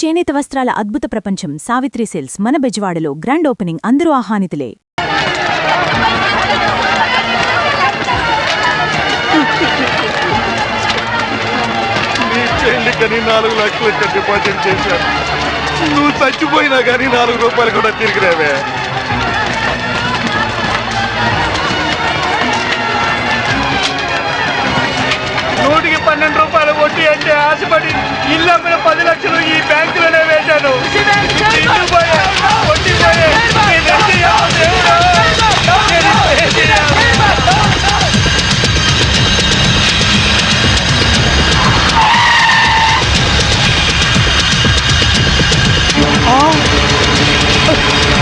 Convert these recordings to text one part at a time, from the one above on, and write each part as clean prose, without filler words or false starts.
చేనేత వస్త్రాల అద్భుత ప్రపంచం సావిత్రి సిల్క్స్ మన బెజవాడలో గ్రాండ్ ఓపెనింగ్ అందరూ ఆహ్వానితులే. చెల్లికని 4 లక్షలు డిపాజిట్ చేశాను. నువ్వు చచ్చిపోయినా కానీ 4 రూపాయలు కూడా తిరిగిరావే. నూటికి 12 రూపాయలు వడ్డీ అంటే ఆశపడి ఇల్లు అమ్మిన 10 లక్షలు ఈ బ్యాంకులోనే వేశాను. ఇల్లు పోయే, వడ్డీ పోయే.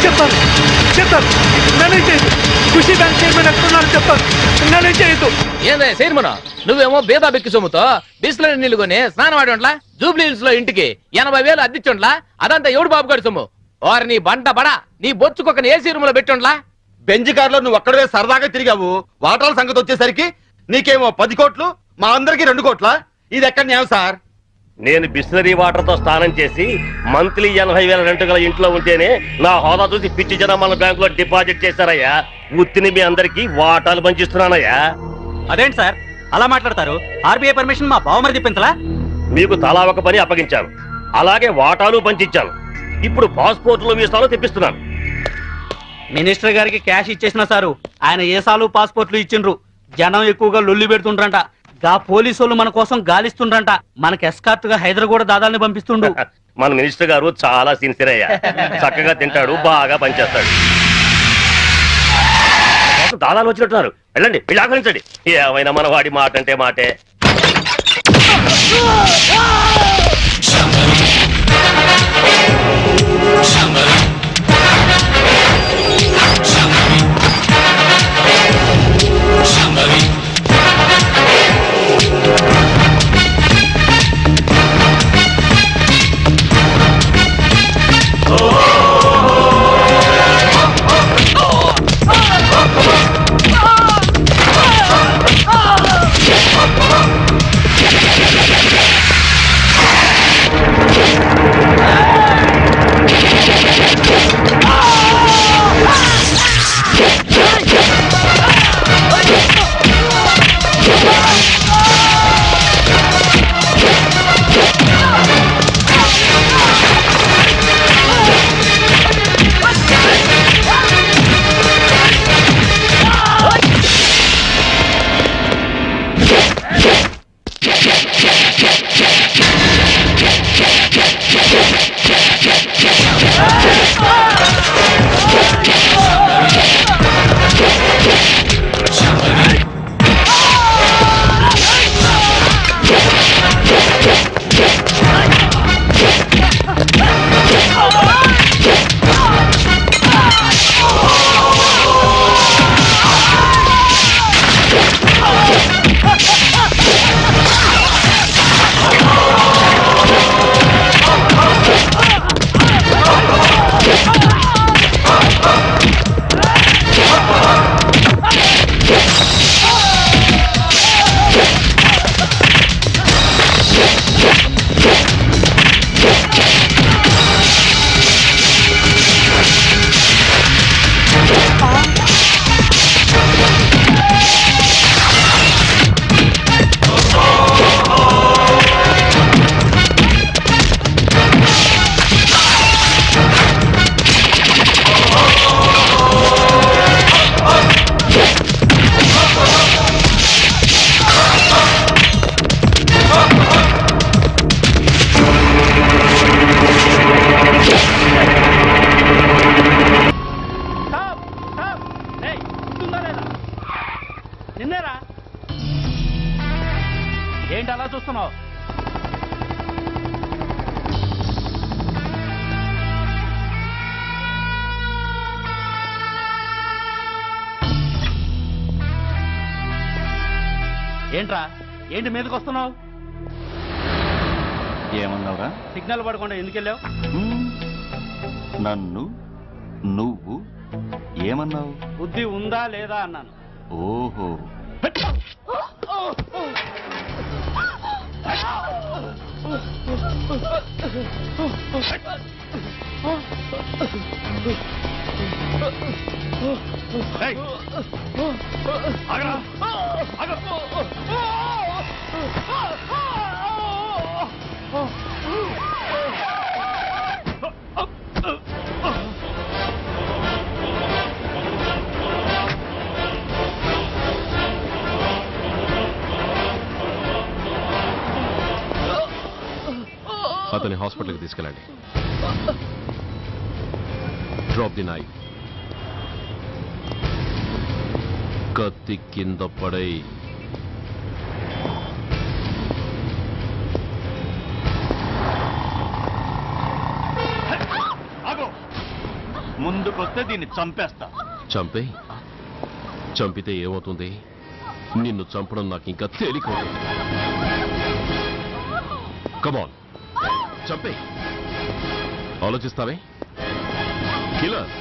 చెప్తాను చెప్తాను నన్నే చేయదు. ఖుషి బ్యాంక్ చైర్మన్ ఎక్కడున్నారు చెప్తాను. నన్నే చేయదు. ఏందే చైర్మన్, నువ్వేమో బేదా బెక్కి సొమ్ముతో బిస్లరీ నీళ్లు కొని స్నానం ఆడోంట్లా జూబ్లీ హిల్స్ లో ఇంటికి 80,000 అద్దిచ్చోంట్లా. అదంతా ఎవడు బాబు గారి సొమ్ము? వారు నీ బంట బడా నీ బొచ్చుకొక ఏసీ రూమ్ లో పెట్టోంట్లా. బెంజ్ కార్ లో నువ్వు ఒక్కడే సరదాగా తిరిగావు. వాటాల సంగతి వచ్చేసరికి నీకేమో 10 కోట్లు, మా అందరికి 2 కోట్ల. ఇది ఎక్కడ న్యాయం సార్? నేను బిస్లరీ వాటర్ తో స్నానం చేసి మంత్లీ 80,000 రెంట్ గల ఇంట్లో ఉంటేనే నా హోదా చూసి పిచ్చి జనం మన బ్యాంకులో డిపాజిట్ చేశారయ్యా. ఉత్తిని మీ అందరికి వాటాలు పంచిస్తున్నానయ్యా. అదేంటి సార్ అలా మాట్లాడతారు? ఆర్బీఐ పర్మిషన్ మా బావమరిది పెంచలా? మీకు తలా ఒక పని అప్పగించాను, అలాగే వాటాలు పంచిచ్చాను. ఇప్పుడు పాస్పోర్ట్లు వీసాలు తెప్పిస్తున్నాను. మినిస్టర్ గారికి క్యాష్ ఇచ్చేసిన సారు ఆయన ఏసాలు పాస్పోర్ట్లు ఇచ్చిండ్రు. జనం ఎక్కువగా లొల్లి పెడుతుండ్రంట. గా పోలీసు మన కోసం గాలిస్తుండ్రంట. మనకి ఎస్కార్ట్ గా హైదరాబాద్ దాదాల్ని పంపిస్తుండు. మన మినిస్టర్ గారు చాలా సిన్సియర్ అయ్యా. చక్కగా తింటాడు, బాగా పనిచేస్తాడు. దాదాలు వచ్చినట్టున్నారు. వెళ్ళండి, వీళ్ళు ఆహ్వానించండి. ఏమైనా మన వాడి మాట అంటే మాటే. నిన్నేరా ఏంటి అలా చూస్తున్నావు? ఏంట్రా ఏంటి మీదకి వస్తున్నావు? ఏమన్నావురా? సిగ్నల్ పడకుండా ఎందుకు వెళ్ళావు? నన్ను నువ్వు ఏమన్నావు? బుద్ధి ఉందా లేదా అన్నాను. ఓహో, ఏయ్! ఆగరా! ఆగు! అతని హాస్పిటల్కి తీసుకెళ్ళండి. Drop the knife. కత్తి కింద పడై. ఆగు! ముందుకొస్తే దీన్ని చంపేస్తా. చంపే. చంపితే ఏమవుతుంది? నిన్ను చంపడం నాకు ఇంకా తేలికవుతుంది. కమాన్, చంపే. ఆలోచిస్తావే killer.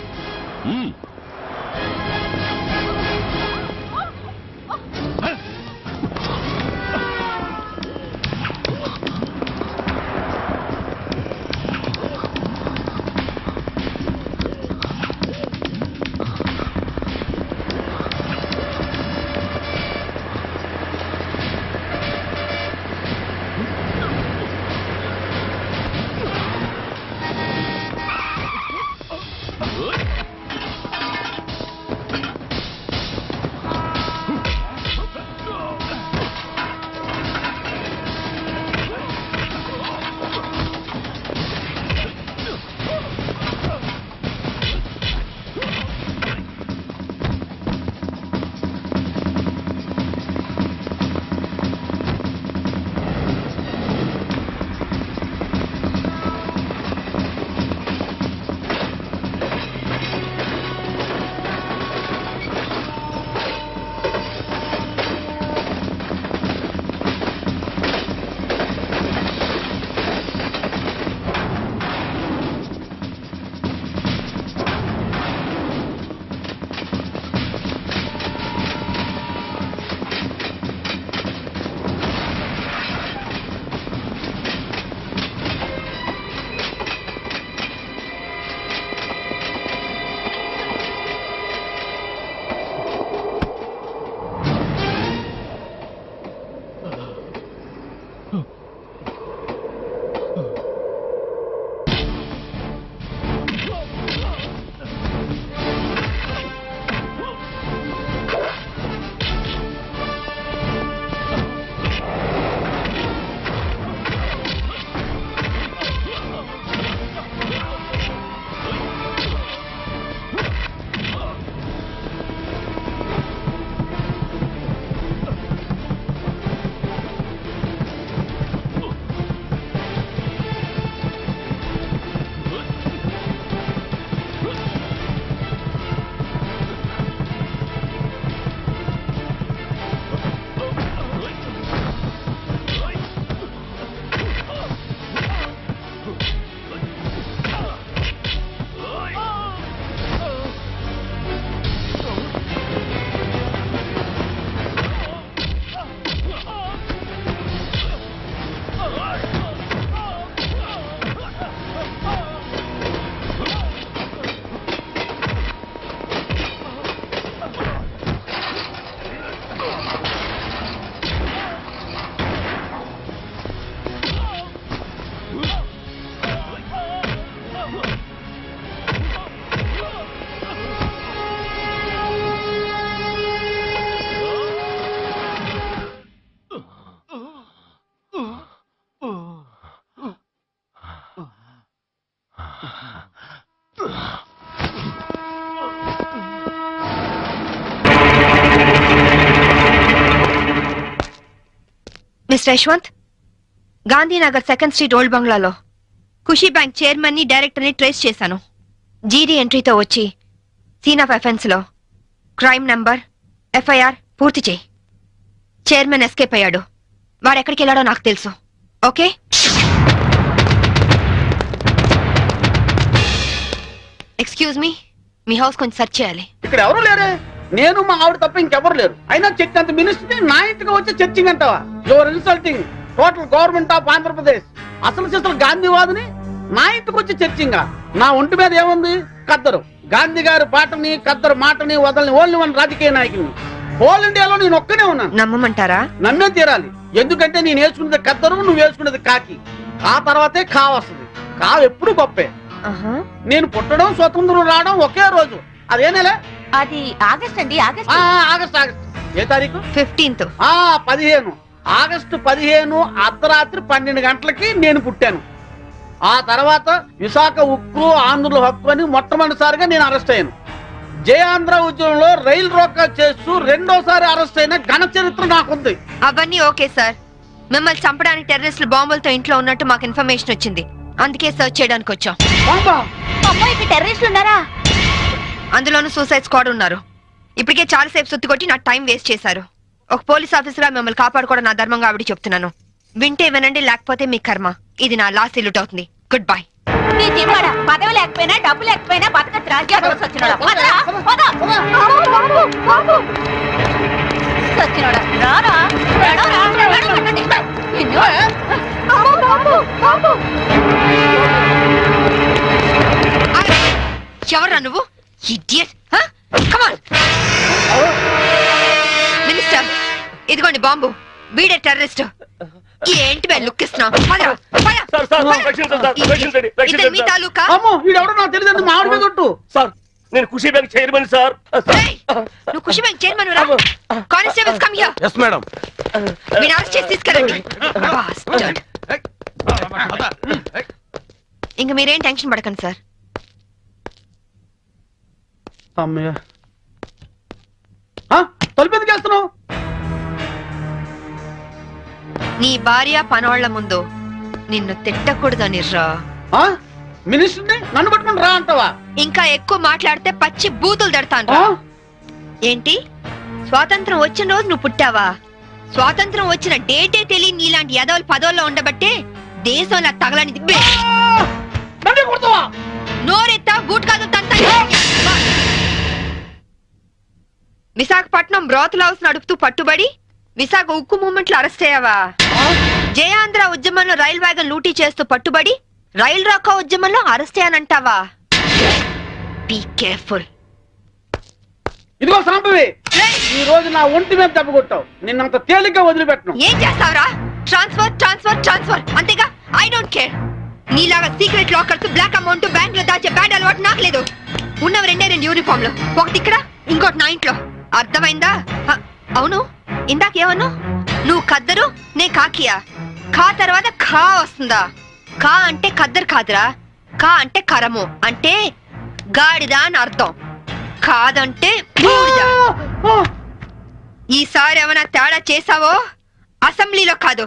Mister Yashwant, Gandhinagar 2nd street old బంగ్లాలో ఖుషీ బ్యాంక్ చైర్మన్ ని డైరెక్టర్ ని ట్రేస్ చేశాను. జీడీ ఎంట్రీతో వచ్చి సీన్ ఆఫ్ అఫెన్స్ లో క్రైమ్ నంబర్ ఎఫ్ఐఆర్ పూర్తి చేయి. చైర్మన్ ఎస్కేప్ అయ్యాడు. వాడెక్కడికి వెళ్ళాడో నాకు తెలుసు. ఓకే? ఎక్స్క్యూజ్ మీ హౌస్ కొంచెం సెర్చ్ చేయాలి. ఇక్కడ ఎవరు లేరే. నేను మా ఆవిడ తప్ప ఇంకెవరు లేరు. అయినా చర్చ్ అంత మినిస్ట్రీ నా ఇంటికి వచ్చి చర్చింగ్ అంటావా? Your insulting. Total government of Andhra Pradesh. అసలు గాంధీవాదిని నా ఇంటికి వచ్చి చర్చింగా. నా ఒంటి మీద ఏముంది? కద్దరు. గాంధీ గారి పాటని కద్దరు మాటని వదలని ఓన్లీ వన్ రాజకీయ నాయకుని. హోల్ ఇండియాలో నేను ఒక్కనే ఉన్నాను. నమ్మమంటారా? నమ్మే తీరాలి. ఎందుకంటే నేను వేసుకున్నది కద్దరు, నువ్వు వేసుకున్నది కాకి. ఆ తర్వాతే కా వస్తుంది. కా ఎప్పుడు గొప్పే. ఆహా. నేను పుట్టడం, స్వతంత్రం రావడం ఒకే రోజు. అదే నెల? అది ఆగస్ట్ అండి, ఆగస్ట్. ఆగస్ట్. ఏ తారీఖు? 15th. 15. ఆగస్టు 15 అర్ధరాత్రి 12 గంటలకి నేను పుట్టాను. ఆ తర్వాత విశాఖ ఉక్కు ఆంధ్రుల హక్కు అని మొట్టమొదటిసారిగా నేను అరెస్ట్ అయ్యాను. జయాంధ్ర ఉద్యమంలో రైలు రోకా చేస్తూ రెండోసారి అరెస్ట్ అయిన ఘన చరిత్ర నాకుంది. అవన్నీ ఓకే సార్. మిమ్మల్ని చంపడానికి టెర్రరిస్టులు బాంబులతో ఇంట్లో ఉన్నట్టు మాకు ఇన్ఫర్మేషన్ వచ్చింది. అందుకే సర్చ్ చేయడానికి వచ్చాం. బాంబా? అమ్మాయికి టెర్రరిస్టులు ఉన్నారా? అందులోనూ సూసైడ్ స్క్వాడ్ ఉన్నారు. ఇప్పటికే చాలాసేపు సుత్తి కొట్టి నా టైం వేస్ట్ చేశారు. ఒక పోలీస్ ఆఫీసర్ గా మిమ్మల్ని కాపాడుకోవడం నా ధర్మంగా ఆవిడ చెప్తున్నాను. వింటే వినండి, లేకపోతే మీ కర్మ. ఇది నా లాస్ట్ ఇల్లుట్ అవుతుంది. Good bye. నీ జిమ్మాడా పదవి లేకపోయినా డబ్బు లేకపోయినా బతకచ్చు. రాజ్యాలు వచ్చినోడా సచ్చినోడా రారా. ఎవరా నువ్వు? ఇడియట్. కమ్ ఆన్ మినిస్టర్, ఇదిగోండి బాంబు. వీడే టెర్రరిస్ట్. ఏంటి బే లుక్ ఇస్తున్నావు? మీ తాలూకా? అమ్మో, వీడెవడో నాకు తెలియదు. మా ఆవిడ మీద ఒట్టు. సార్ నేను ఖుషీ బ్యాంక్ చైర్మన్ సార్. ఏయ్, నువ్వు ఖుషి బ్యాంక్ చైర్మన్ రా. Constables come here. Yes madam. వీడిని అరెస్ట్ చేసి తీసుకెళ్ళండి. Bastard. ఇంక మీరేం టెన్షన్ పడకండి సార్. అమ్మయ్య, తలుపు ఎందుకు వేస్తున్నావు? నీ భార్య పనవాళ్ల ముందు నిన్ను తిట్టకూడదని రా. మినిస్టర్ని నన్ను పట్టుకుని రా అంటావా? ఇంకా ఎక్కువ మాట్లాడితే పచ్చి బూతులు తిడతాను రా. ఏంటి, స్వాతంత్రం వచ్చిన రోజు నువ్వు పుట్టావా? స్వాతంత్రం వచ్చిన డేటే తెలియని నీలాంటి యదవులు పదవుల్లో ఉండబట్టే దేశంలో తగలనిది. నోరెత్తా బూట్ కాదు తంత. విశాఖపట్నం బ్రోతల్ హౌస్ నడుపుతూ పట్టుబడి విశాఖ ఉక్కు మూవ్మెంట్ లో అరెస్ట్ అయ్యావా? జయాంధ్ర ఉద్యమంలో రైల్ వ్యాగన్ లూటీ చేస్తూ పట్టుబడి రైల్ రాకా ఉద్యమంలో అరెస్ట్ అయ్యానంటావా? Be careful. ఇదిగో సాంబవి, ఈ రోజు నా ఒంటి మీద దెబ్బ కొట్టావు. నిన్నంత తేలిగ్గా వదిలిపెట్టను. ఏం చేస్తావురా? ట్రాన్స్ఫర్ ట్రాన్స్ఫర్ ట్రాన్స్ఫర్ అంతేగా. I don't care. నీలాగా secret lockers, black amount bank లో దాచే బ్యాడ్ అలవాటు నాకు లేదు. ఉన్నవి 2 యూనిఫామ్లు, ఒకటి ఇక్కడ ఇంకోటి నా ఇంట్లో. అర్థమైందా? అవును, ఇందాకేమన్నా? నువ్వు కద్దరు, నే కాకియా? ఖా తర్వాత ఖా వస్తుందా? ఖా అంటే కద్దరు కాదురా. ఖా అంటే కరము, అంటే గాడిద అని అర్థం. కాదంటే బూడిద. ఈసారి ఏమైనా తేడా చేసావో అసెంబ్లీలో కాదు,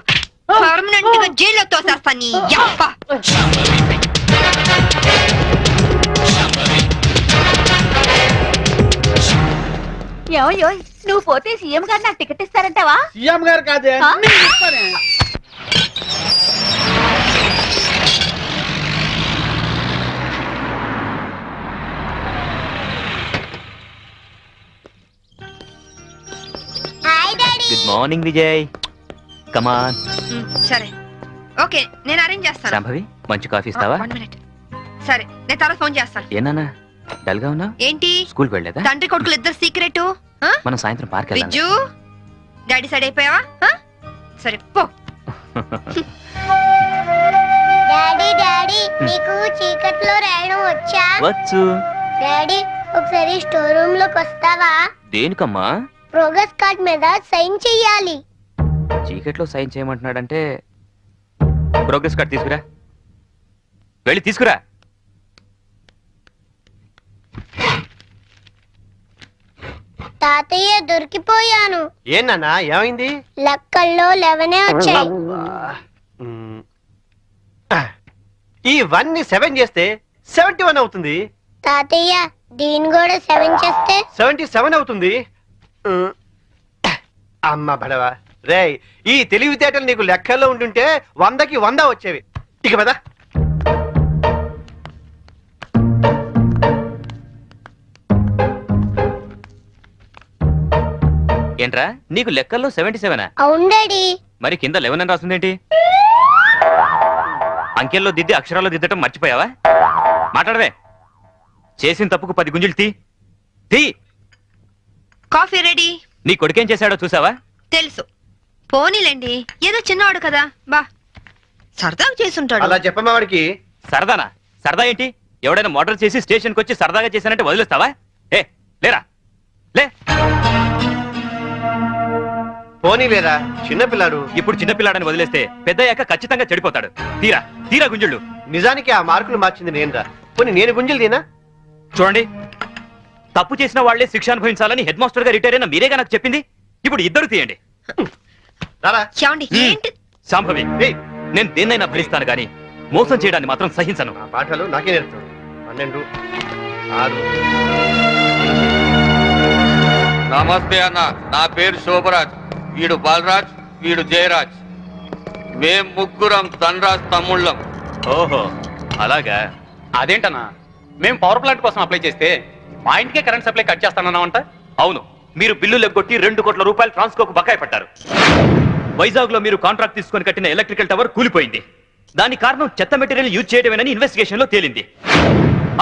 పర్మనెంట్ గా జైల్లో తోసేస్తా నీ యప్ప. ఏమయ్యో, నువ్వు పోతే సీఎం గారు నాకు టికెట్ ఇస్తారంటావా? సీఎం గారు కాదే, నేను ఇస్తానే. Good morning Vijay. కమాన్. సరే, ఓకే, నేను అరేంజ్ చేస్తాను. శాంభవి, మంచి కాఫీ ఇస్తావా? 1 minute. సరే, నేను తర్వాత ఫోన్ చేస్తాను. ఏనా డల్ గా ఉన్నా? ఏంటి, స్కూల్ కి వెళ్ళలేదా? తండ్రి కొడుకులు ఇద్దరు సీక్రెట్. మనం సాయంత్రం పార్క్ వెళ్దాం. విజ్జు, డాడీ సైడ్ అయిపోయావా? సరే పో. డాడీ డాడీ, నీకు చీకట్లో రాయడం వచ్చా? వచ్చు. డాడీ, ఒకసారి స్టోర్ రూమ్ లోకి వస్తావా? దేనికమ్మా? ప్రోగ్రెస్ కార్డ్ మీద సైన్ చెయ్యాలి. చీకట్లో సైన్ చేయమంటున్నాడంటే ప్రోగ్రెస్ కార్డ్ తీసుకురా. వెళ్ళి తీసుకురా. తాతయ్య, దొరికిపోయాను. ఏనా ఏమైంది? లెక్కల్లో 11 వచ్చాయి. ఇవన్నీ 7 చేస్తే 71 అవుతుంది. తాతయ్య, దీని కూడా 7 చేస్తే 77 అవుతుంది. అమ్మ బడవా రేయ్, ఈ తెలివితేటలు నీకు లెక్కల్లో ఉంటుంటే 100కి 100 వచ్చేవి. ఇక పద. ఏంట్రా నీకు లెక్కల్లో 77? అవును డాడీ. మరి కింద 11 అని రాస్తుందేంటి? అంకెల్లో దిద్ది అక్షరాల్లో దిద్దటం మర్చిపోయావా? మాట్లాడవే. చేసిన తప్పుకు 10 గుంజులు తీ. Coffee ready. నీ కొడుకేం చేశాడో చూసావా? తెలుసు. పోనీలేండి, ఏదో చిన్నవాడు కదా, బా సరదాగా చేసుంటాడు. అలా చెప్పమ్మా వాడికి. సరదానా? సరదా ఏంటి? ఎవడైనా మోటార్ చేసి స్టేషన్కి వచ్చి సరదాగా చేశానంటే వదిలేస్తావా? లేరా లే. పోనీలేరా, చిన్నపిల్లాడు. ఇప్పుడు చిన్నపిల్లాడని వదిలేస్తే పెద్దయ్యాక ఖచ్చితంగా చెడిపోతాడు. తీరా గుంజుళ్ళు. నిజానికి ఆ మార్కులు మార్చింది నేనురా. పోనీ నేను గుంజలు తీనా? చూడండి, తప్పు చేసిన వాళ్లే శిక్ష అనుభవించాలని హెడ్ మాస్టర్ గా రిటైర్ అయిన మీరేగా నాకు చెప్పింది. ఇప్పుడు ఇద్దరు తీయండి. శాంభవి, నేను దేన్నైనా భరిస్తాను గాని మోసం చేయడాన్ని మాత్రం సహించను. పాఠాలు నాకే నేర్పుతాను. 12, 6. నమస్తే అన్న, నా పేరు శోభరాజ్, వీడు బాలరాజ్, వీడు జయరాజ్. మేం ముగ్గురం ధనరాజ్ తమ్ముళ్ళం. ఓహో అలాగా. అదేంటన్నా, మేము పవర్ ప్లాంట్ కోసం అప్లై చేస్తే మా ఇంటికే కరెంట్ సప్లై కట్ చేస్తానన్నామంట. అవును, మీరు బిల్లు ఎగ్గొట్టి 2 కోట్ల రూపాయలు ట్రాన్స్కోకు బకాయి పట్టారు. వైజాగ్ లో మీరు కాంట్రాక్ట్ తీసుకొని కట్టిన ఎలక్ట్రికల్ టవర్ కూలిపోయింది. దాని కారణం చెత్త మెటీరియల్ యూజ్ చేయడమేనని ఇన్వెస్టిగేషన్ లో తేలింది.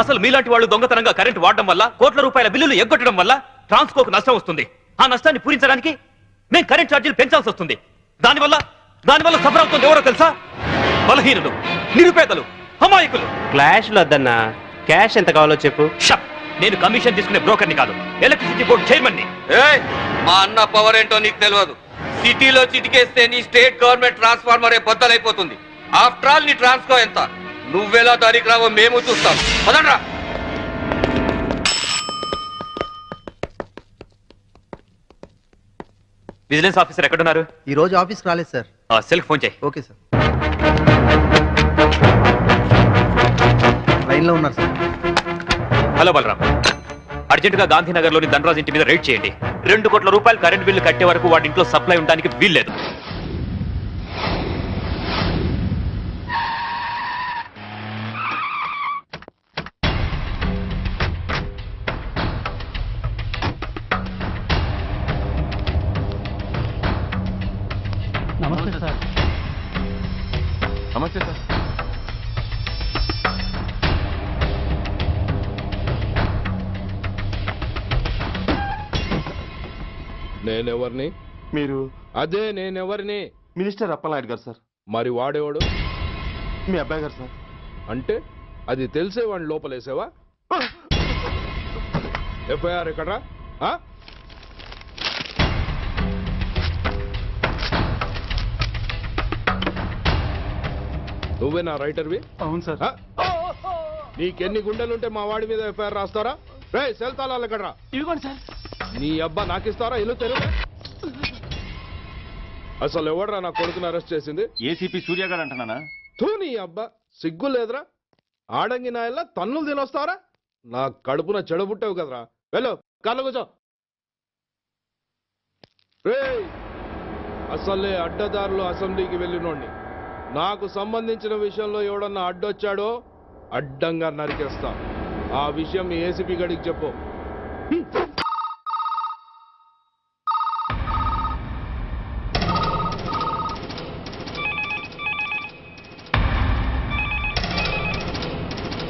అసలు మీలాంటి వాళ్ళు దొంగతనంగా కరెంట్ వాడడం వల్ల, కోట్ల రూపాయల బిల్లులు ఎగ్గొట్టడం వల్ల ట్రాన్స్కోకు నష్టం వస్తుంది. ఆ నష్టాన్ని పూరించడానికి మేము కరెంట్ ఛార్జీలు పెంచాల్సి వస్తుంది. దానివల్ల సఫర్ అవుతుంది ఎవరో తెలుసా? బలహీనులు, నిరుపేదలు, అమాయకులు. క్లాష్ వద్దన్నా, క్యాష్ ఎంత కావాలో చెప్పు. షప్. నేను కమిషన్ తీసుకునే బ్రోకర్ని కాదు, ఎలక్ట్రిసిటీ బోర్డు చైర్మన్ ని. మా అన్న పవర్ ఏంటో నీకు తెలియదు. సిటీలో చిటికేస్తే నీ స్టేట్ గవర్నమెంట్ ట్రాన్స్ఫార్మరే బద్దలైపోతుంది. ఆఫ్టర్ ఆల్ నీ ట్రాన్స్కో ఎంత? నువ్వెలా తారీఖు రావో మేము చూస్తాం. పదండ్రా. విజిలెన్స్ ఆఫీసర్ ఎక్కడున్నారు? ఈ రోజు ఆఫీస్కి రాలేదు సార్. సెల్కి ఫోన్ చేయి. Okay sir. లైన్లో ఉన్నారు సార్. హలో బలరాం, అర్జెంటుగా గాంధీనగర్ లోని ధనరాజ్ ఇంటి మీద రైడ్ చేయండి. 2 కోట్ల రూపాయలు కరెంట్ బిల్లు కట్టే వరకు వాడి ఇంట్లో సప్లై ఉండడానికి వీల్లేదు. నమస్తే సార్. నమస్తే సార్. నేనెవరిని? మీరు అదే నేనెవరిని? మినిస్టర్ అప్పలనాయుడు గారు సార్. మరి వాడేవాడు? మీ అబ్బాయి గారు సార్. అంటే అది తెలిసే వాడిని లోపలేసావా? ఎఫ్ఐఆర్ ఎక్కడ్రా? నువ్వే నా రైటర్వి? అవును సార్. నీకెన్ని గుండెలుంటే మా వాడి మీద ఎఫ్ఐఆర్ రాస్తారా? రే సెల్ తాళాలు ఎక్కడ్రా? ఇదిగోండి సార్. నీ అబ్బా నాకిస్తారా? ఇల్లు తెరువు. అసలు ఎవడరా నా కొడుకుని అరెస్ట్ చేసింది? ఏసీపీ సూర్య గారు అంటున్నానా? తూ నీ అబ్బా, సిగ్గు లేదురా? ఆడంగి నాయల్లా తన్నులు తినొస్తారా? నా కడుపున చెడబుట్టావు కదరా. వెళ్ళు, కాళ్ళు కూర్చో. రే, అసలే అడ్డదారులు అసెంబ్లీకి వెళ్ళినోడిని. నాకు సంబంధించిన విషయంలో ఎవడన్నా అడ్డొచ్చాడో అడ్డంగా నరికేస్తా. ఆ విషయం మీ ఏసీపీ గడికి చెప్పు.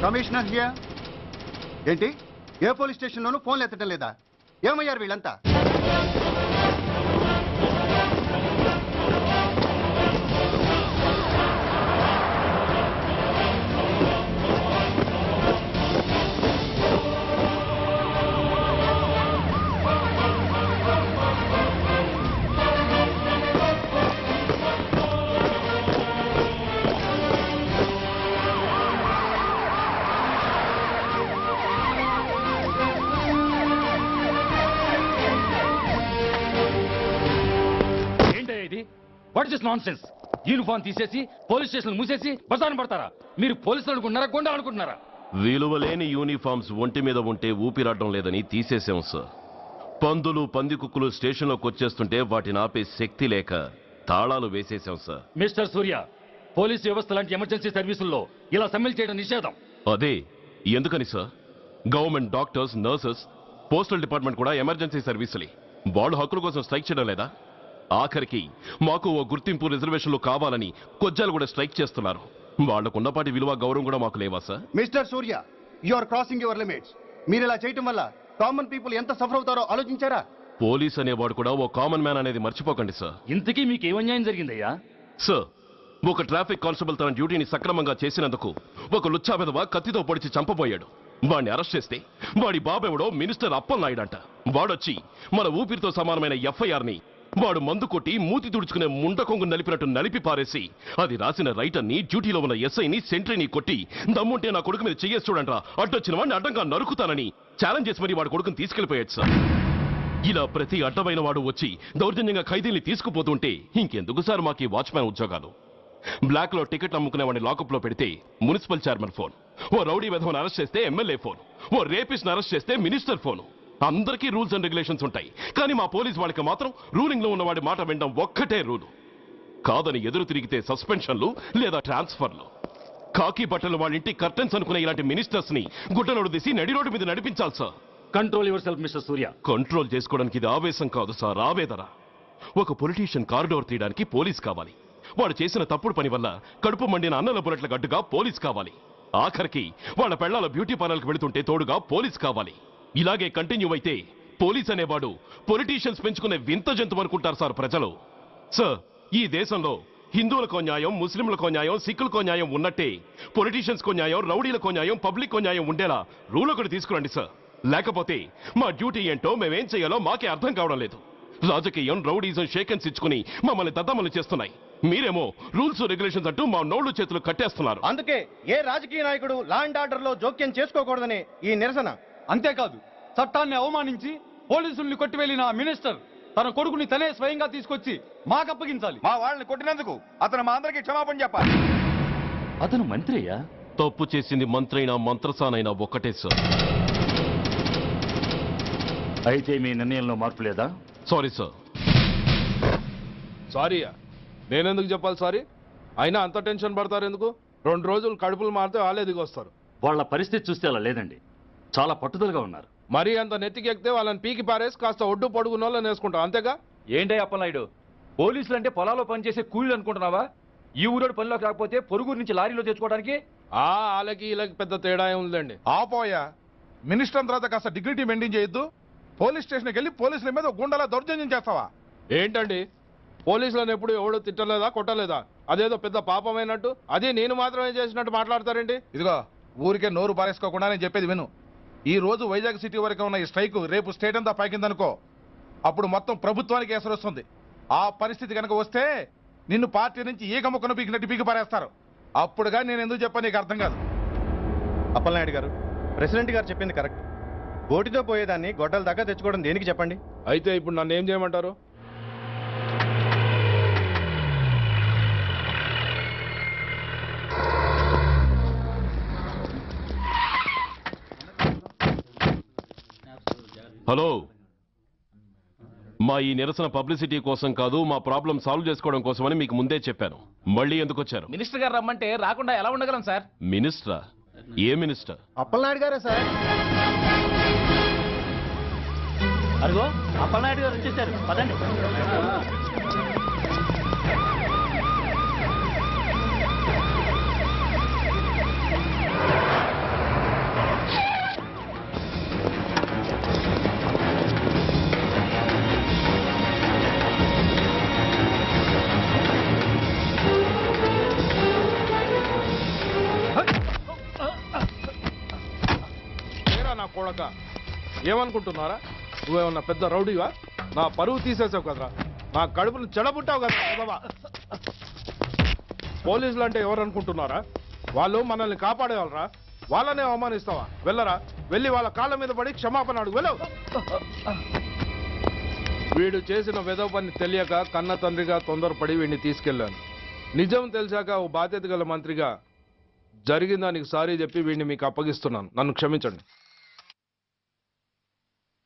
Commissioner here. ఏంటి, ఏ పోలీస్ స్టేషన్లోనూ ఫోన్లు ఎత్తడం లేదా? ఏమయ్యారు వీళ్ళంతా? What is non sense? Uniform తీసేసి పోలీస్ స్టేషన్ మూసేసి బజారు పడతారా? మీరు పోలీసులు అనుకుంటున్నారా, గుండా అనుకుంటున్నారా? విలువలేని యూనిఫామ్స్ ఒంటి మీద ఉంటే ఊపిరాడడం లేదని తీసేసాం సార్. పందులు పందికుక్కులు స్టేషన్లోకి వచ్చేస్తుంటే వాటిని ఆపే శక్తి లేక తాళాలు వేసేసాం సార్. మిస్టర్ సూర్య, పోలీస్ వ్యవస్థ లాంటి ఎమర్జెన్సీ సర్వీసుల్లో ఇలా సమ్మెలు చేయడం నిషేధం. అదే ఎందుకని sir? Government doctors, nurses, postal department కూడా ఎమర్జెన్సీ సర్వీసులు. వాళ్ళు హక్కుల కోసం స్ట్రైక్ చేయడం లేదా? ఆఖరికి మాకు ఓ గుర్తింపు రిజర్వేషన్లు కావాలని కొజ్జాలు కూడా స్ట్రైక్ చేస్తున్నారు. వాళ్లకున్నపాటి విలువ గౌరవం కూడా మాకు లేవా sir? Mister Surya, you are crossing your limits. మీరు ఇలా చేయటం వల్ల కామన్ పీపుల్ ఎంత సఫర్ అవుతారో ఆలోచించారా? పోలీస్ అనేవాడు కూడా ఓ కామన్ మ్యాన్ అనేది మర్చిపోకండి సార్. ఇంతకీ మీకు ఏమన్యాయం జరిగిందయ్యా? సార్, ఒక ట్రాఫిక్ కానిస్టేబుల్ తన డ్యూటీని సక్రమంగా చేసినందుకు ఒక లుచ్చా విధవ కత్తితో పొడిచి చంపబోయాడు. వాడిని అరెస్ట్ చేస్తే వాడి బాబెవడో మినిస్టర్ అప్పలనాయుడంట. వాడొచ్చి మన ఊపిరితో సమానమైన ఎఫ్ఐఆర్ని వాడు మందు కొట్టి మూతి తుడుచుకునే ముండకొంగు నలిపినట్టు నలిపి పారేసి అది రాసిన రైటర్ని, డ్యూటీలో ఉన్న ఎస్ఐని, సెంట్రీని కొట్టి దమ్ముంటే నా కొడుకు మీద చెయ్యేసి చూడంట్రా, అడ్డొచ్చిన వాడిని అడ్డంగా నరుకుతానని ఛాలెంజ్ చేసి మరి వాడి కొడుకుని తీసుకెళ్లిపోయాడు సార్. ఇలా ప్రతి అడ్డమైన వాడు వచ్చి దౌర్జన్యంగా ఖైదీల్ని తీసుకుపోతుంటే ఇంకెందుకు సార్ మాకు వాచ్మ్యాన్ ఉద్యోగాలు? బ్లాక్ లో టికెట్ అమ్ముకునే వాడిని లాకప్ లో పెడితే మున్సిపల్ చైర్మన్ ఫోన్, ఓ రౌడీ విధవను అరెస్ట్ చేస్తే ఎమ్మెల్యే ఫోన్, ఓ రేపిస్ట్ అరెస్ట్ చేస్తే మినిస్టర్ ఫోన్. అందరికీ రూల్స్ అండ్ రెగ్యులేషన్స్ ఉంటాయి, కానీ మా పోలీస్ వాళ్ళకి మాత్రం రూలింగ్ లో ఉన్న వాడి మాట వినడం ఒక్కటే రూలు. కాదని ఎదురు తిరిగితే సస్పెన్షన్లు లేదా ట్రాన్స్ఫర్లు. కాకి బట్టలు వాళ్ళ ఇంటి కర్టెన్స్ అనుకునే ఇలాంటి మినిస్టర్స్ ని గుడ్డలోడు తీసి నడి రోడ్డు మీద నడిపించాలి sir. Control your self mister Surya. Control చేసుకోవడానికి ఇది ఆవేశం కాదు సార్, ఆవేదన. ఒక పొలిటీషియన్ కారిడోర్ తీయడానికి పోలీస్ కావాలి. వాడు చేసిన తప్పుడు పని వల్ల కడుపు మండిన అన్నల బుల్లెట్ల గడ్డుగా పోలీస్ కావాలి. ఆఖరికి వాళ్ళ పెళ్లాల బ్యూటీ పార్లర్కి వెళుతుంటే తోడుగా పోలీస్ కావాలి. ఇలాగే కంటిన్యూ అయితే పోలీస్ అనేవాడు పొలిటీషియన్స్ పెంచుకునే వింత జంతువు అనుకుంటారు సార్ ప్రజలు. సార్, ఈ దేశంలో హిందువులకో న్యాయం, ముస్లింలకో న్యాయం, సిక్కులకో న్యాయం ఉన్నట్టే పొలిటీషియన్స్కో న్యాయం, రౌడీలకో న్యాయం, పబ్లిక్కో న్యాయం ఉండేలా రూల్ ఒకటి తీసుకురండి సార్. లేకపోతే మా డ్యూటీ ఏంటో మేమేం చేయాలో మాకే అర్థం కావడం లేదు. రాజకీయం, రౌడీజం షేకెన్స్ ఇచ్చుకుని మమ్మల్ని దద్దమలు చేస్తున్నాయి. మీరేమో రూల్స్ రెగ్యులేషన్స్ అంటూ మా నోళ్లు చేతులు కట్టేస్తున్నారు. అందుకే ఏ రాజకీయ నాయకుడు లా అండ్ ఆర్డర్ లో జోక్యం చేసుకోకూడదని ఈ నిరసన. అంతేకాదు, చట్టాన్ని అవమానించి పోలీసుల్ని కొట్టివెళ్లిన మినిస్టర్ తన కొడుకుని తనే స్వయంగా తీసుకొచ్చి మాకు అప్పగించాలి. మా వాళ్ళని కొట్టినందుకు అతను మా అందరికి క్షమాపణ చెప్పాలి. అతను మంత్రి అయ్యా. తప్పు చేసింది మంత్రైనా మంత్రసానైనా ఒక్కటే సార్. అయితే మీ నిర్ణయంలో మార్పు లేదా? Sorry sir. సారీయా? నేనెందుకు చెప్పాలి సారీ? అయినా అంత టెన్షన్ పడతారు ఎందుకు? 2 రోజులు కడుపులు మారితే వాళ్ళే దిగొస్తారు. వాళ్ళ పరిస్థితి చూస్తే అలా లేదండి, చాలా పట్టుదలగా ఉన్నారు. మరీ అంత నెత్తికెక్కితే వాళ్ళని పీకి పారేసి కాస్త ఒడ్డు పొడుగున్న వాళ్ళని వేసుకుంటాం, అంతేగా? ఏంటి అప్పలనాయుడు, పోలీసులు అంటే పొలాల్లో పనిచేసే కూలీలు అనుకుంటున్నావా? ఈ ఊరోడు పనిలోకి రాకపోతే పొరుగురు నుంచి లారీలో తెచ్చుకోవడానికి వాళ్ళకి వీళ్ళకి పెద్ద తేడా ఉందండి. ఆపోయా, మినిస్టర్ తర్వాత కాస్త డిగ్నిటీ మెయింటైన్ చేయొద్దు. పోలీస్ స్టేషన్కి వెళ్ళి పోలీసుల మీద గుండాల దౌర్జన్యం చేస్తావా? ఏంటండి, పోలీసులను ఎప్పుడు ఎవడు తిట్టలేదా, కొట్టలేదా? అదేదో పెద్ద పాపమైనట్టు, అదే నేను మాత్రమే చేసినట్టు మాట్లాడతారేంటి? ఇదిగో, ఊరికే నోరు పారేసుకోకుండా నేను చెప్పేది విను. ఈ రోజు వైజాగ్ సిటీ వరకు ఉన్న ఈ స్ట్రైక్ రేపు స్టేట్ అంతా పైకిందనుకో, అప్పుడు మొత్తం ప్రభుత్వానికి ఎసరు వస్తుంది. ఆ పరిస్థితి కనుక వస్తే నిన్ను పార్టీ నుంచి ఈగ ముక్కను పీకినట్టు పీకి పారేస్తారు. అప్పుడుగా నేను ఎందుకు చెప్పాను నీకు అర్థం కాదు. అప్పలనాయుడు గారు, ప్రెసిడెంట్ గారు చెప్పింది కరెక్ట్. గోటితో పోయేదాన్ని గొడ్డల దాకా తెచ్చుకోవడం దేనికి చెప్పండి? అయితే ఇప్పుడు నన్ను ఏం చేయమంటారు? హలో, మా ఈ నిరసన పబ్లిసిటీ కోసం కాదు, మా ప్రాబ్లం సాల్వ్ చేసుకోవడం కోసమని మీకు ముందే చెప్పాను. మళ్ళీ ఎందుకు వచ్చారు? మినిస్టర్ గారు రమ్మంటే రాకుండా ఎలా ఉండగలం సార్? మినిస్టరా? ఏ మినిస్టర్? అప్పలనాయుడు గారే సార్. అదిగో అప్పలనాయుడు గారు వచ్చేసారు, పదండి. నా కొడక, ఏమనుకుంటున్నారా? నువ్వేమన్నా పెద్ద రౌడీవా? నా పరువు తీసేసావు కదరా, నా కడుపును చెడబుట్టావు కదా. పోలీసులు అంటే ఎవరు అనుకుంటున్నారా? వాళ్ళు మనల్ని కాపాడేవాళ్ళరా? వాళ్ళనే అవమానిస్తావా? వెళ్ళరా, వెళ్ళి వాళ్ళ కాళ్ళ మీద పడి క్షమాపణ అడుగు, వెళ్ళవు. వీడు చేసిన వెధవ పని తెలియక కన్న తండ్రిగా తొందరపడి వీడిని తీసుకెళ్లాను. నిజం తెలిసాక ఓ బాధ్యత గల మంత్రిగా జరిగిన దానికి సారీ చెప్పి వీడిని మీకు అప్పగిస్తున్నాను. నన్ను క్షమించండి.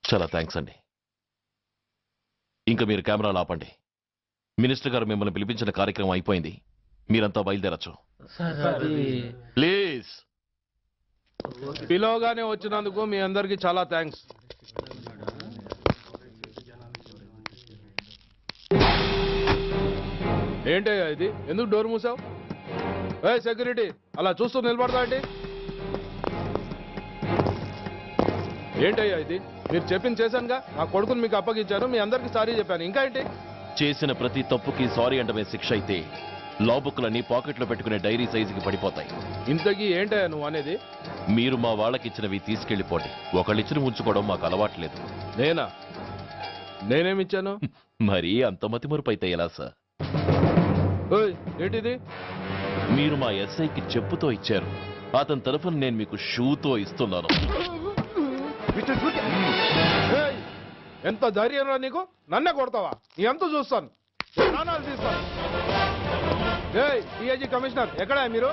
చాలా థ్యాంక్స్ అండి. ఇంకా మీరు కెమెరాలు ఆపండి. మినిస్టర్ గారు మిమ్మల్ని పిలిపించిన కార్యక్రమం అయిపోయింది, మీరంతా బయలుదేరచ్చు ప్లీజ్. పిలవగానే వచ్చినందుకు మీ అందరికీ చాలా థ్యాంక్స్. ఏంటయ్యా ఇది? ఎందుకు డోర్ మూసావు? ఏ సెక్యూరిటీ, అలా చూస్తూ నిలబడతా ఏంటి? ఏంటయ్యా ఇది? మీరు చెప్పింది చేశానుగా, నా కొడుకుని మీకు అప్పగించాను, మీ అందరికి సారీ చెప్పాను, ఇంకా ఏంటి? చేసిన ప్రతి తప్పుకి సారీ అంటమే శిక్ష అయితే లా బుక్లన్నీ పాకెట్లో పెట్టుకునే డైరీ సైజుకి పడిపోతాయి. ఇంతకీ ఏంటయ్యా నువ్వు అనేది? మీరు మా వాళ్ళకిచ్చినవి తీసుకెళ్లిపోండి. ఒకళ్ళిచ్చిన ఉంచుకోవడం మాకు అలవాట్లేదు. నేనా? నేనేమిచ్చాను? మరి అంత మతిమరుపు అయితే ఎలా సార్? ఓయ్, ఏంటిది? మీరు మా ఎస్ఐకి చెప్పుతో ఇచ్చారు, అతని తరఫున నేను మీకు షూతో ఇస్తున్నాను. ఏయ్, ఎంత ధైర్యం రా నీకు? నన్నే కొడతావా? ఎంత చూస్తాను, ప్రాణాలు తీస్తాను. ఏయ్, డిఐజీ కమిషనర్ ఎక్కడా మీరు?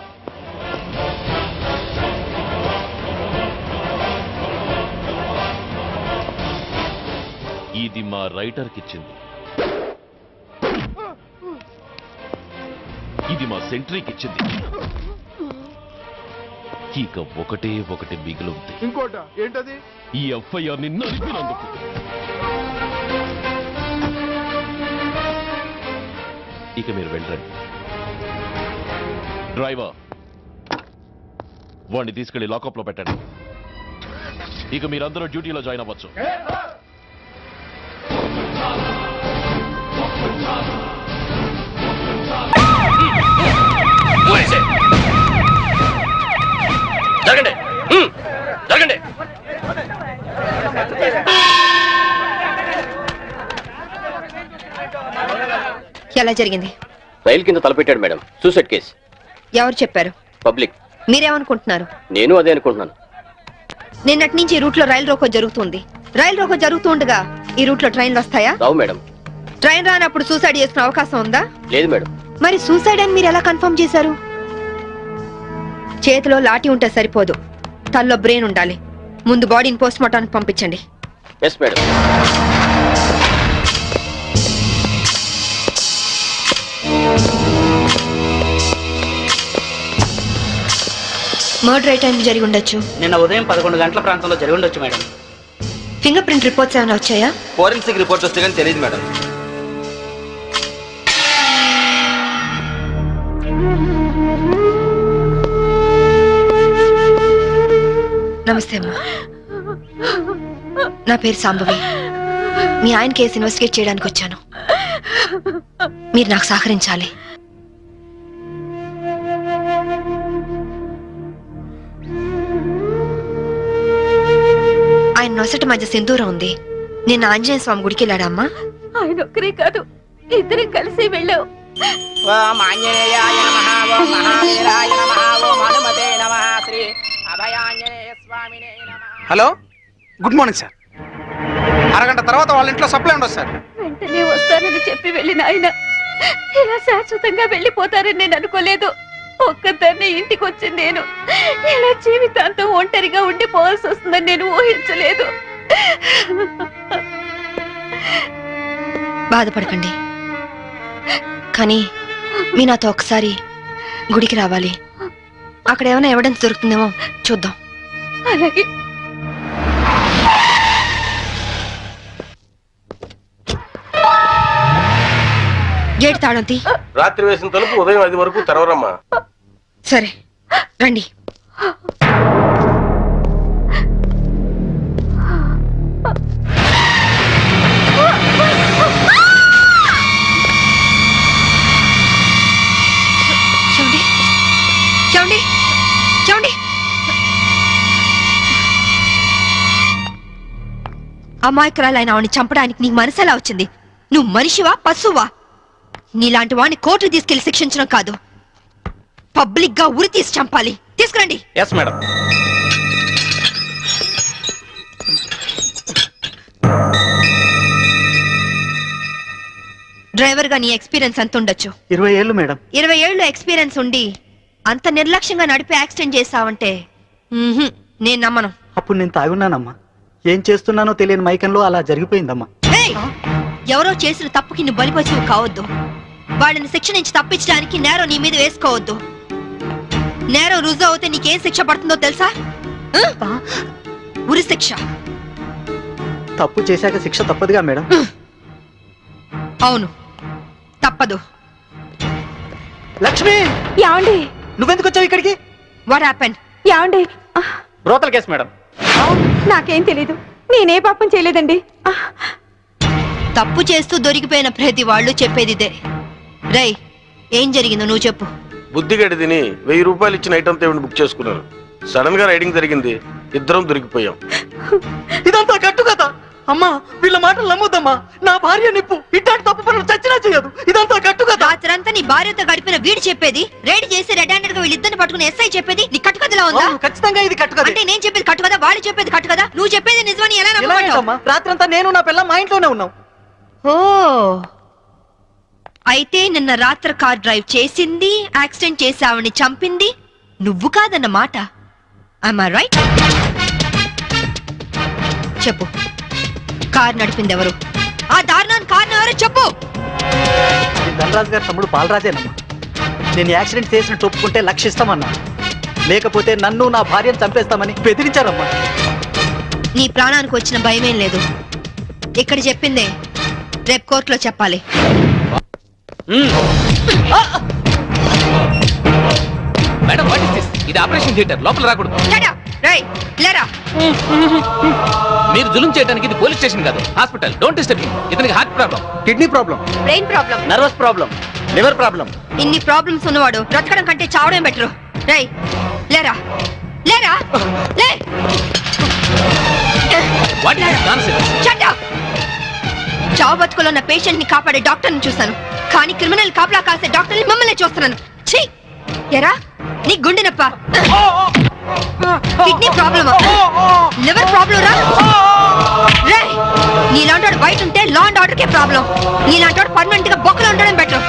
ఇది మా రైటర్కి ఇచ్చింది, ఇది మా సెంట్రీకి ఇచ్చింది. ఇక ఒకటి మిగిలింది. ఇంకోట ఏంటది? ఈ ఎఫ్ఐఆర్ ని నలిపినందుకు. ఇక మీరు వెళ్ళండి. డ్రైవర్, వాడిని తీసుకెళ్లి లాకప్ లో పెట్టండి. ఇక మీరందరూ డ్యూటీలో జాయిన్ అవ్వచ్చు. జరగండి, జరగండి. ఎలా జరిగింది? రైలు కింద తలపెట్టాడు మేడం. Suicide case. ఎవరు చెప్పారు? పబ్లిక్. మీరేమనుకుంటున్నారు? నేను అదే అనుకుంటున్నాను. నిన్నటి నుంచి ఈ రూట్ లో రైలు రోకో జరుగుతుంది. రైలు రోకో జరుగుతుండగా ఈ రూట్ లో ట్రైన్లు వస్తాయా? రావు మేడం. ట్రైన్ రానప్పుడు సూసైడ్ చేసుకునే అవకాశం ఉందా? లేదు మేడం. మరి సూసైడ్ అని మీరు ఎలా కన్ఫర్మ్ చేశారు? చేతిలో లాఠీ ఉంటే సరిపోదు, తల్లో బ్రెయిన్ ఉండాలి. ముందు బాడీని పోస్ట్ మార్టానికి పంపించండి. Yes madam. మర్డర్ ఏ టైం జరిగి ఉండొచ్చు? నిన్న ఉదయం 11 గంటల ప్రాంతంలో జరిగి ఉండొచ్చు మేడం. ఫింగర్ ప్రింట్ రిపోర్ట్స్ ఏమైనా వచ్చాయా? ఫోరెన్సిక్ రిపోర్ట్ వస్తే కానీ తెలియదు మేడం. నమస్తే అమ్మా, నా పేరు సాంబవి. మీ ఆయన కేసు ఇన్వెస్టిగేట్ చేయడానికి వచ్చాను. మీరు నాకు సహకరించాలి. ఆయన నొసటి మధ్య సింధూరం ఉంది. నిన్న ఆంజనేయ స్వామి గుడికి వెళ్ళాడమ్మా? ఆయన ఒక్కరే కాదు, ఇద్దరం కలిసి వెళ్ళావు. Hello, good morning sir. అరగంట తర్వాత వాళ్ళ ఇంట్లో సప్లై ఉండదు సార్. వెంటనే వస్తానని చెప్పి వెళ్ళిన ఆయన ఇలా శాశ్వతంగా వెళ్ళిపోతారని నేను అనుకోలేదు. ఒక్కదాన్ని ఇంటికి వచ్చింది నేను. ఇలా జీవితాంతం ఒంటరిగా ఉండిపోవాల్సి వస్తుందని నేను ఊహించలేదు. బాధపడకండి, కానీ మీ నాతో ఒకసారి గుడికి రావాలి. అక్కడ ఏమైనా ఎవిడెన్స్ దొరుకుతుందేమో చూద్దాం. అలాగే. గేట్ తాళం తీ. రాత్రి వేసిన తలుపు ఉదయం 5 వరకు తెరవరమ్మా. సరే రండి. చూడండి చూడండి చూడండి. అమాయకురాలైన ఆవిని చంపడానికి నీకు మనసు ఎలా వచ్చింది? నువ్వు మనిషివా పశువా? నీలాంటి వాడిని కోర్టు తీసుకెళ్లి శిక్షించడం కాదు, పబ్లిక్ గా ఉరి తీసి చంపాలి. తీసుకురండి. Yes madam. డ్రైవర్ గా నీ ఎక్స్పీరియన్స్ ఎంత ఉండొచ్చు? 20 ఏళ్ళు మేడం. 20 ఏళ్ళు ఎక్స్పీరియన్స్ ఉండి అంత నిర్లక్ష్యంగా నడిపి యాక్సిడెంట్ చేసావంటే నేను నమ్మను. అప్పుడు నేను తాగున్నానమ్మా. ఏం చేస్తున్నానో తెలియని మైకంలో అలా జరిగిపోయిందమ్మా. ఏయ్! ఎవరో చేసిన తప్పుకి నువ్వు బలిపశువు కావద్దు. వాళ్ళని శిక్ష నుంచి తప్పించడానికి నేరం నీ మీద వేసుకోవద్దు. నేరం రుజువు అవుతే నీకేం శిక్ష పడుతుందో తెలుసా? ఉరి శిక్ష. తప్పు చేశాక శిక్ష తప్పదుగా మేడం? అవును, తప్పదు. లక్ష్మి యాండి నువ్వెందుకు వచ్చావు ఇక్కడికి? What happened? యాండి బ్రోతల కేసు మేడం. నాకేం తెలీదు, నేనే పాపం చేయలేదండి. తప్పు చేస్తూ దొరికిపోయిన ప్రతి వాళ్ళు చెప్పేది ఇదే. రై, ఏం జరిగిందో నువ్వు చెప్పు. బుద్ధిగడి తిని 1000 రూపాయలు ఇచ్చిన ఐటమ్ తేవిని బుక్ చేసుకున్నాను. సడన్ గా రైడింగ్ జరిగింది, ఇద్దరం దొరికిపోయాం. ఇదంతా కట్టు కదా అమ్మా, వీళ్ళ మాటలు నమ్మొద్దమ్మా. నా భార్య నిప్పు ఇట్లాంటి తప్పు పనులు చచ్చినా చేయదు. ఇదంతా కట్టు కదా. రాత్రంతా నీ భార్యతో గడిపిన వీడు చెప్పేది, రైడ్ చేసి రెడ్ హ్యాండెడ్ గా వీళ్ళిద్దరిని పట్టుకుని ఎస్ఐ చెప్పేది నీ కట్టు కథలా ఉందా? ఖచ్చితంగా ఇది కట్టు కదా. అంటే నేను చెప్పేది కట్టు కదా, వాళ్ళు చెప్పేది కట్టు కదా. నువ్వు చెప్పేది నిజమని ఎలా నమ్మమంటావు? రాత్రంతా నేను నా పిల్ల మా ఇంట్లోనే ఉన్నాం. ఓ, అయితే నిన్న రాత్రి కార్ డ్రైవ్ చేసింది, యాక్సిడెంట్ చేసి ఆవిని చంపింది నువ్వు కాదన్న మాట. I right? చెప్పు, కార్ నడిపింది ఎవరు? ఆ దారుణాన్ని కారణం ఎవరు చెప్పు. ధనరాజు గారి తమ్ముడు బాలరాజేనమ్మా. నేను యాక్సిడెంట్ చేసినట్టు ఒప్పుకుంటే లక్షిస్తామన్నా, లేకపోతే నన్ను నా భార్యను చంపేస్తామని బెదిరించారమ్మా. నీ ప్రాణానికి వచ్చిన భయమేం లేదు. ఇక్కడ చెప్పిందే రేపు కోర్టులో చెప్పాలి. Madam what is this? ఇది ఆపరేషన్ థియేటర్, లోపల రాకూడదు. మీరు జులుం చేయడానికి ఇది పోలీస్ స్టేషన్ కాదు, హాస్పిటల్. Don't disturb him. ఇతనికి heart problem, kidney problem, brain problem, nervous problem, liver problem. ఇన్ని ప్రాబ్లమ్స్ ఉన్నవాడు బ్రతకడం కంటే చావడం బెటరు. రై, లేరా లేరా లే. What is this nonsense? Shut up! చావు బతుకులో ఉన్న పేషెంట్ ని కాపాడే డాక్టర్ ని చూశాను, కానీ క్రిమినల్ కాపలా కాసే డాక్టర్ ని మమ్మల్ని చూస్తున్నాను. ఛీ! ఎరా, నీ గుండె నొప్ప, కిడ్నీ ప్రాబ్లమ్, లివర్ ప్రాబ్లం రా. రేయ్, నీలాంటి బయట ఉంటే law and order K problem. నీలాంటి పర్మనెంట్ గా బొక్కలో ఉండడం బెటర్.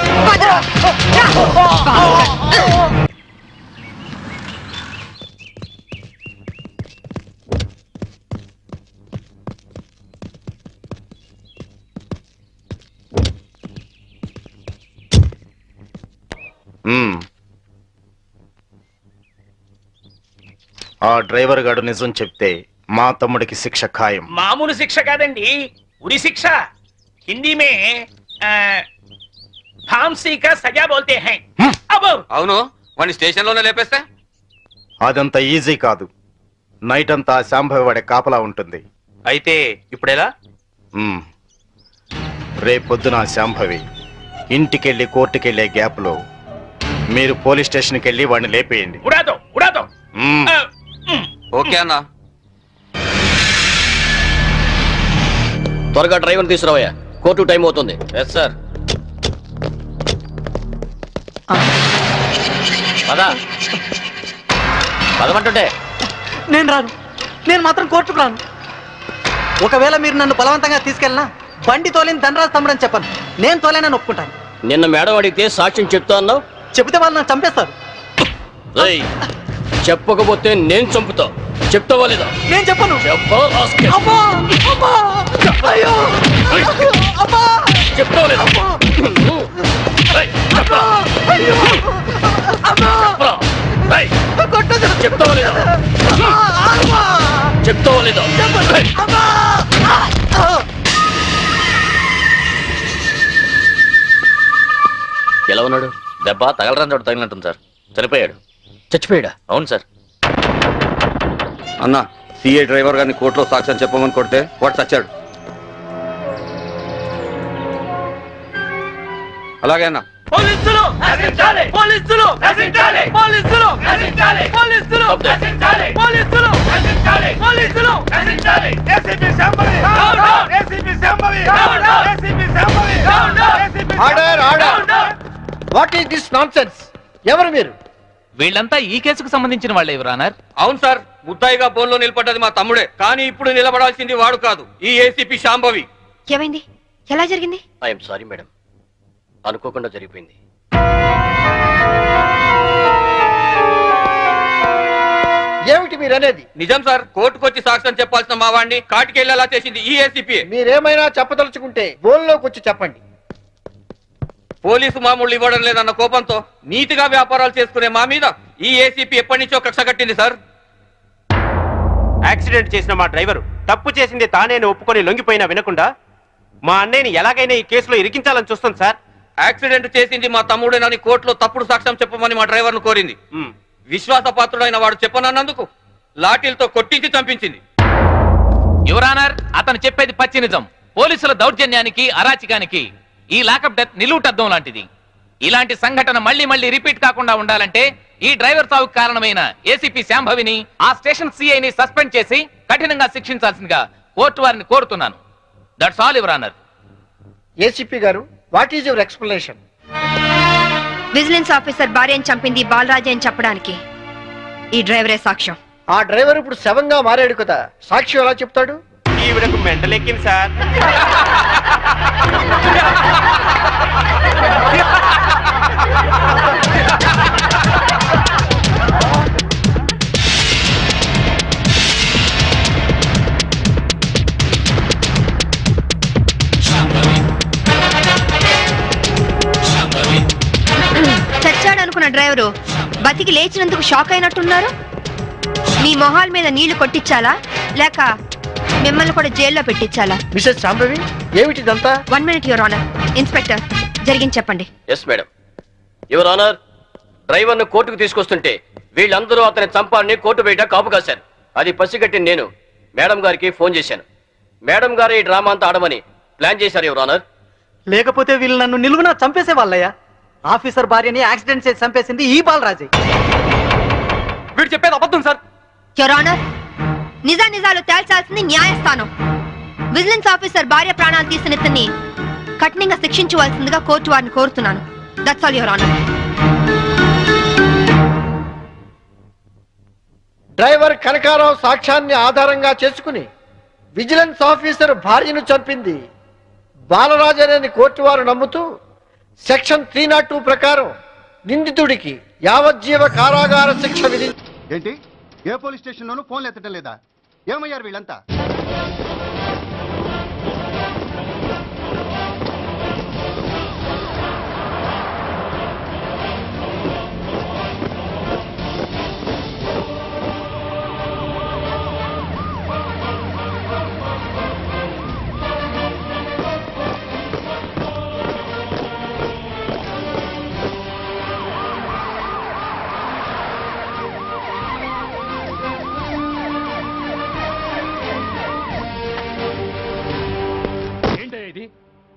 ఆ డ్రైవర్ గాడు నిజం చెప్తే మా తమ్ముడికి శిక్ష ఖాయం. మామూలు శిక్ష కాదండి, ఉరి శిక్ష. హిందీ మే फांसी का सजा बोलते हैं. अब అవును, వాడిని స్టేషన్ లోనే లేపేస్తే అదంత ఈజీ కాదు. నైట్ అంతా శాంభవి వాడే కాపలా ఉంటుంది. అయితే ఇప్పుడెలా? రేపొద్దున శాంభవి ఇంటికెళ్ళి కోర్టుకెళ్లే గ్యాప్ లో మీరు పోలీస్ స్టేషన్కి వెళ్ళి వాడిని లేపేయండి. उड़ा दो, उड़ा दो. ఓకే అన్నా. త్వరగా డ్రైవర్ తీసుకురావయ్యా, కోర్టు టైం అవుతుంది. Yes sir. పదా పదమంటుంటే. నేను రాను, నేను మాత్రం కోర్టుకు రాను. ఒకవేళ మీరు నన్ను బలవంతంగా తీసుకెళ్ళినా బండి తోలేని ధనరాజు తమ్ముడని చెప్పను. నేను తోలేనని ఒప్పుకుంటాను. నిన్న మేడం అడిగితే సాక్ష్యం చెప్తా అన్నావు. చెబితే వాళ్ళు నన్ను చంపేస్తారు. చెప్పకపోతే నేను చంపుతా. చెప్తావా లేదా? నేను చెప్పను. చెప్తావా లేదా? చెప్తావా లేదా? చెప్తావా లేదా? ఎలా ఉన్నాడు? దెబ్బ తగలరాని చోట తగిలినట్టుంది సార్. చనిపోయాడు. చచ్చిపోయాడా? అవును సార్. అన్నా, సిఐ డ్రైవర్ గారిని కోర్టులో సాక్ష్యం చెప్పమని కొడితే వాడు చచ్చాడు. అలాగే అన్నా. పోలీసులు నశించాలి, పోలీసులు నశించాలి, పోలీసులు నశించాలి, పోలీసులు నశించాలి, పోలీసులు నశించాలి, పోలీసులు నశించాలి. ACP Shambhavi down down, ACP Shambhavi down down, ACP Shambhavi down down, ACP order order. What is this nonsense? ఎవరు మీరు? వీళ్ళంతా ఈ కేసుకు సంబంధించిన వాళ్ళే యువరానర్. అవును సార్, ముద్దాయిగా బోన్లో నిలబడ్డది మా తమ్ముడే, కానీ ఇప్పుడు నిలబడాల్సింది వాడు కాదు, ఈ ఏసీపీ శాంభవి. ఏమైంది? ఎలా జరిగింది? ఐఎమ్ సారీ మేడం, అనుకోకుండా జరిగిపోయింది. ఏమిటి మీరు అనేది? నిజం సార్, కోర్టుకు వచ్చి సాక్ష్యం చెప్పాల్సిన మా వాడిని కాటికెళ్ళేలా చేసింది ఈ ఏసీపీ. మీరేమైనా చెప్పదలుచుకుంటే బోన్లోకి వచ్చి చెప్పండి. పోలీసు మామూలు ఇవ్వడం లేదన్న కోపంతో నీతిగా వ్యాపారాలు చేసుకునే మా మీద ఈ ఏసీపీ ఎప్పటి నుంచో కక్ష కట్టింది సార్. యాక్సిడెంట్ చేసిన మా డ్రైవరు తప్పు చేసింది తానేని ఒప్పుకొని లొంగిపోయినా వినకుండా మా అన్నయ్యని ఎలాగైనా ఈ కేసులో ఇరికించాలని చూస్తుంది సార్. యాక్సిడెంట్ చేసింది మా తమ్ముడేనని కోర్టులో తప్పుడు సాక్ష్యం చెప్పమని మా డ్రైవర్ను కోరింది. విశ్వాసపాత్రుడైన వాడు చెప్పనన్నందుకు లాఠీలతో కొట్టించి చంపించింది. యువరానర్, అతను చెప్పేది పచ్చి నిజం. పోలీసుల దౌర్జన్యానికి, అరాచకానికి ఈ లాకప్ డెత్ నిలువుటద్దం లాంటిది. ఇలాంటి సంఘటన మళ్ళీ మళ్ళీ రిపీట్ కాకుండా ఉండాలంటే ఈ డ్రైవర్ సావుకు కారణమైన ఏసీపీ శాంభవిని, ఆ స్టేషన్ సిఐని సస్పెండ్ చేసి కఠినంగా శిక్షించాల్సిందిగా కోర్టు వారిని కోరుతున్నాను. That's all your honour. ఏసీపీ గారు, what is your explanation? Vigilance officer భార్యను చంపింది బాలరాజే అని చెప్పడానికి ఈ డ్రైవరే సాక్ష్యం. ఆ డ్రైవర్ ఇప్పుడు శవంగా మారాడు కదా, సాక్షి ఎలా చెప్తాడు? ఈవిడకు మెంటలెక్కింది సార్. చచ్చాడనుకున్న డ్రైవరు బతికి లేచినందుకు షాక్ అయినట్టున్నారు. మీ మొహాల మీద నీళ్లు కొట్టించాలా లేక మిమ్మల్ని కూడా జైల్లో పెట్టించాలా? మిసెస్ శాంభవి, ఏమిటిదంతా? 1 minute యువర్ ఆనర్. ఇన్స్పెక్టర్, జరిగింది చెప్పండి. Yes madam. Your honour, driver ను కోర్టుకు తీసుకొస్తుంటే వీళ్ళందరూ అతని చంపాలని కోర్టు బయట కాపు కాశారు. అది పసిగట్టి నేను మేడం గారికి ఫోన్ చేశాను. మేడం గారు ఈ డ్రామా అంతా ఆడమని ప్లాన్ చేశారు యువర్ ఆనర్. లేకపోతే వీళ్ళు నన్ను నిలువునా చంపేసే వాళ్ళయ్యా. ఆఫీసర్ భార్యని యాక్సిడెంట్ చేసి చంపేసింది ఈ బాలరాజే. వీడు చెప్పేది అబద్ధం సార్. యువర్ ఆనర్, నిజాలు తేల్చాల్సింది న్యాయస్థానం. విజిలెన్స్ ఆఫీసర్ భార్య ప్రాణాలు తీసిన ఇతన్ని కఠినంగా శిక్షించవలసిందిగా కోర్టు వారిని కోరుతున్నాను. That's all your honour. Driver Kanakarao సాక్ష్యాన్ని ఆధారంగా చేసుకుని విజిలెన్స్ ఆఫీసర్ భార్యను చంపింది బాలరాజనేని కోర్టు వారు నమ్ముతూ సెక్షన్ 302 ప్రకారం నిందితుడికి యావజ్జీవ కారాగార శిక్ష విధి. ఏంటి, ఏ పోలీస్ స్టేషన్లోనూ ఫోన్లు ఎత్తడం లేదా? ఏమయ్యారు వీళ్ళంతా?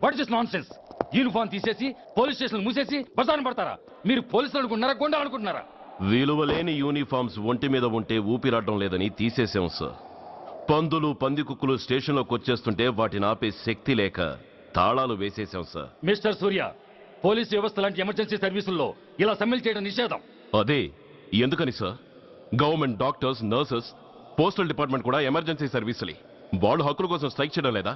What is nonsense? యూనిఫామ్ తీసేసి పోలీస్ స్టేషన్ మూసేసి బజార్న పడతారా? మీరు పోలీసులు అనుకుంటున్నారా, గుండా అనుకుంటున్నారా? విలువలేని యూనిఫామ్స్ ఒంటి మీద ఉంటే ఊపిరాడడం లేదని తీసేసాం సార్. పందులు, పందికుక్కులు స్టేషన్లోకి వచ్చేస్తుంటే వాటిని ఆపే శక్తి లేక తాళాలు వేసేసాం సార్. మిస్టర్ సూర్య, పోలీస్ వ్యవస్థ లాంటి ఎమర్జెన్సీ సర్వీసుల్లో ఇలా సమ్మెలు చేయడం నిషేధం. అదే ఎందుకని sir? Government doctors, nurses, postal department కూడా ఎమర్జెన్సీ సర్వీసులే. వాళ్ళు హక్కుల కోసం స్ట్రైక్ చేయడం లేదా?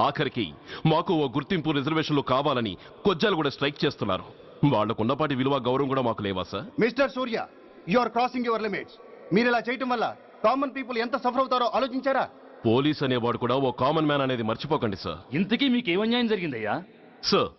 ఆఖరికి మాకు ఓ గుర్తింపు, రిజర్వేషన్లు కావాలని కొజ్జాలు కూడా స్ట్రైక్ చేస్తున్నారు. వాళ్లకున్నపాటి విలువ, గౌరవం కూడా మాకు లేవా sir? Mister Surya, you are crossing your limits. మీరు ఇలా చేయటం వల్ల కామన్ పీపుల్ ఎంత సఫర్ అవుతారో ఆలోచించారా? పోలీస్ అనేవాడు కూడా ఓ కామన్ మ్యాన్ అనేది మర్చిపోకండి సార్. ఇంతకీ మీకు ఏమన్యాయం జరిగిందయ్యా? సార్,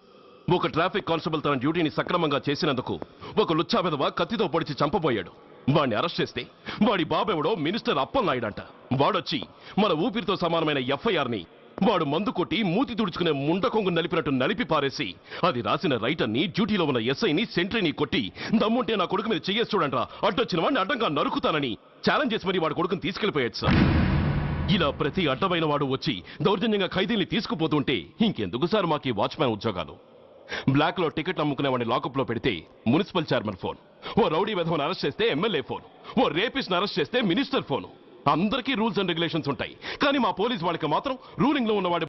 ఒక ట్రాఫిక్ కానిస్టేబుల్ తన డ్యూటీని సక్రమంగా చేసినందుకు ఒక లుచ్చా విధవ కత్తితో పొడిచి చంపబోయాడు. వాడిని అరెస్ట్ చేస్తే వాడి బాబెవడో మినిస్టర్ అప్పలనాయుడంట. వాడొచ్చి మన ఊపిరితో సమానమైన ఎఫ్ఐఆర్ని వాడు మందు కొట్టి మూతి తుడుచుకునే ముండకొంగు నలిపినట్టు నలిపి పారేసి అది రాసిన రైటర్ని, డ్యూటీలో ఉన్న ఎస్ఐని, సెంట్రీని కొట్టి దమ్ముంటే నా కొడుకు మీద చెయ్యేసి చూడంట్రా, అడ్డొచ్చిన వాడిని అడ్డంగా నరుకుతానని ఛాలెంజ్ చేసి మరి వాడు కొడుకుని తీసుకెళ్లిపోయాడు సార్. ఇలా ప్రతి అడ్డమైన వాడు వచ్చి దౌర్జన్యంగా ఖైదీల్ని తీసుకుపోతుంటే ఇంకెందుకు సార్ మాకు ఈ వాచ్మ్యాన్ ఉద్యోగాలు? బ్లాక్ లో టికెట్ అమ్ముకునే వాడిని లాకప్ లో పెడితే మున్సిపల్ చైర్మన్ ఫోన్, ఓ రౌడీ విధవను అరెస్ట్ చేస్తే ఎమ్మెల్యే ఫోన్, ఓ రేపిస్ట్ అరెస్ట్ చేస్తే మినిస్టర్ ఫోన్. అందరికీ రూల్స్ అండ్ రెగ్యులేషన్స్ ఉంటాయి, కానీ మా పోలీస్ వాళ్ళకి మాత్రం రూలింగ్ లో ఉన్నవాడి